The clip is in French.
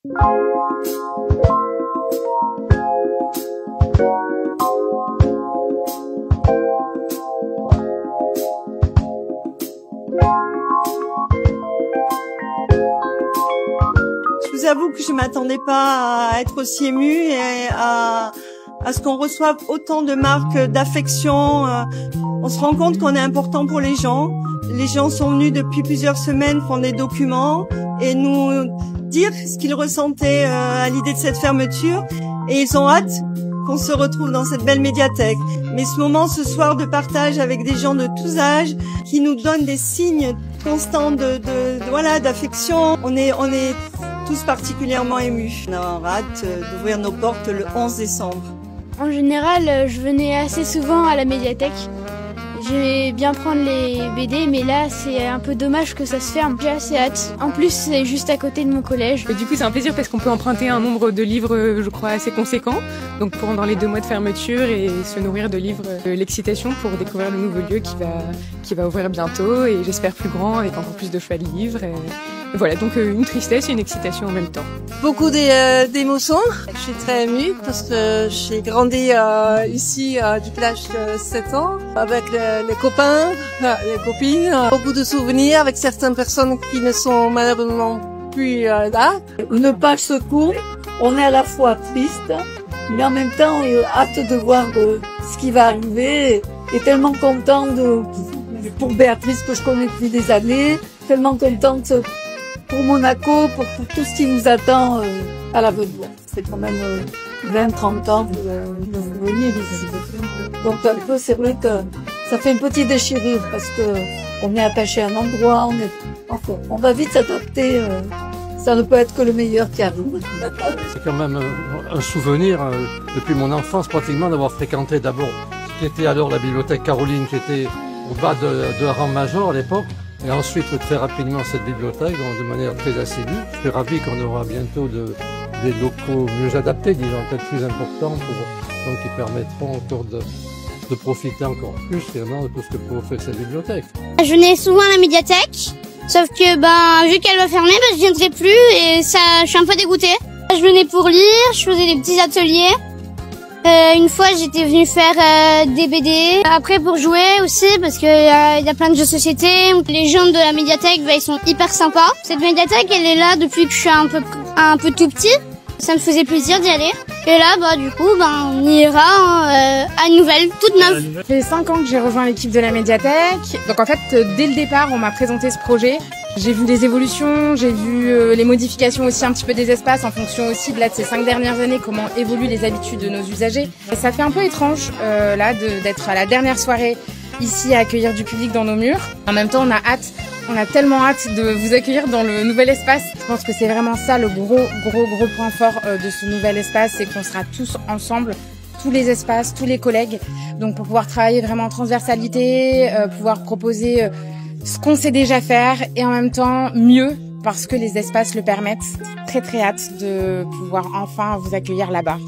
Je vous avoue que je m'attendais pas à être aussi émue et à ce qu'on reçoive autant de marques d'affection. On se rend compte qu'on est important pour les gens. Les gens sont venus depuis plusieurs semaines prendre des documents et nous dire ce qu'ils ressentaient à l'idée de cette fermeture. Et ils ont hâte qu'on se retrouve dans cette belle médiathèque. Mais ce moment ce soir de partage avec des gens de tous âges qui nous donnent des signes constants voilà, d'affection. On est tous particulièrement émus. On a hâte d'ouvrir nos portes le 11 décembre. En général, je venais assez souvent à la médiathèque. J'aimais bien prendre les BD, mais là, c'est un peu dommage que ça se ferme. J'ai assez hâte. En plus, c'est juste à côté de mon collège. Du coup, c'est un plaisir parce qu'on peut emprunter un nombre de livres, je crois, assez conséquent. Donc, pendant les 2 mois de fermeture et se nourrir de livres, l'excitation pour découvrir le nouveau lieu qui va ouvrir bientôt et j'espère plus grand avec encore plus de choix de livres. Et voilà, donc une tristesse et une excitation en même temps. Beaucoup d'émotions. Je suis très émue parce que j'ai grandi ici depuis l'âge de 7 ans avec les copains, les copines. Beaucoup de souvenirs avec certaines personnes qui ne sont malheureusement plus là. Une page se tourne, on est à la fois triste, mais en même temps hâte de voir ce qui va arriver et tellement contente pour Béatrice que je connais depuis des années, tellement contente pour Monaco, pour tout ce qui nous attend à l'avenir. C'est quand même 20-30 ans de venir ici. Donc un peu, c'est vrai que ça fait une petite déchirure parce que on est attaché à un endroit, on va vite s'adapter. Ça ne peut être que le meilleur qui arrive. C'est quand même un souvenir depuis mon enfance pratiquement d'avoir fréquenté d'abord ce qui était alors la bibliothèque Caroline qui était au bas de la rampe Major à l'époque. Et ensuite, très rapidement, cette bibliothèque, donc de manière très assidue. Je suis ravi qu'on aura bientôt des locaux mieux adaptés, disons, peut-être plus importants, donc qui permettront encore de profiter encore plus, finalement, de tout ce que peut offrir cette bibliothèque. Je venais souvent à la médiathèque, sauf que, vu qu'elle va fermer, je viendrai plus et ça, je suis un peu dégoûtée. Je venais pour lire, je faisais des petits ateliers. Une fois, j'étais venue faire des BD. Après, pour jouer aussi, parce que y a plein de jeux de société. Les gens de la médiathèque, ils sont hyper sympas. Cette médiathèque, elle est là depuis que je suis un peu tout petit. Ça me faisait plaisir d'y aller. Et là, du coup, on y ira à une nouvelle, toute neuve. Ça fait 5 ans que j'ai rejoint l'équipe de la médiathèque. Donc en fait, dès le départ, on m'a présenté ce projet. J'ai vu les évolutions, j'ai vu les modifications aussi un petit peu des espaces en fonction aussi de ces 5 dernières années, comment évoluent les habitudes de nos usagers. Et ça fait un peu étrange là d'être à la dernière soirée ici à accueillir du public dans nos murs. En même temps, on a tellement hâte de vous accueillir dans le nouvel espace. Je pense que c'est vraiment ça le gros point fort de ce nouvel espace, c'est qu'on sera tous ensemble, tous les espaces, tous les collègues, donc pour pouvoir travailler vraiment en transversalité, pouvoir proposer ce qu'on sait déjà faire et en même temps mieux parce que les espaces le permettent. Très hâte de pouvoir enfin vous accueillir là-bas.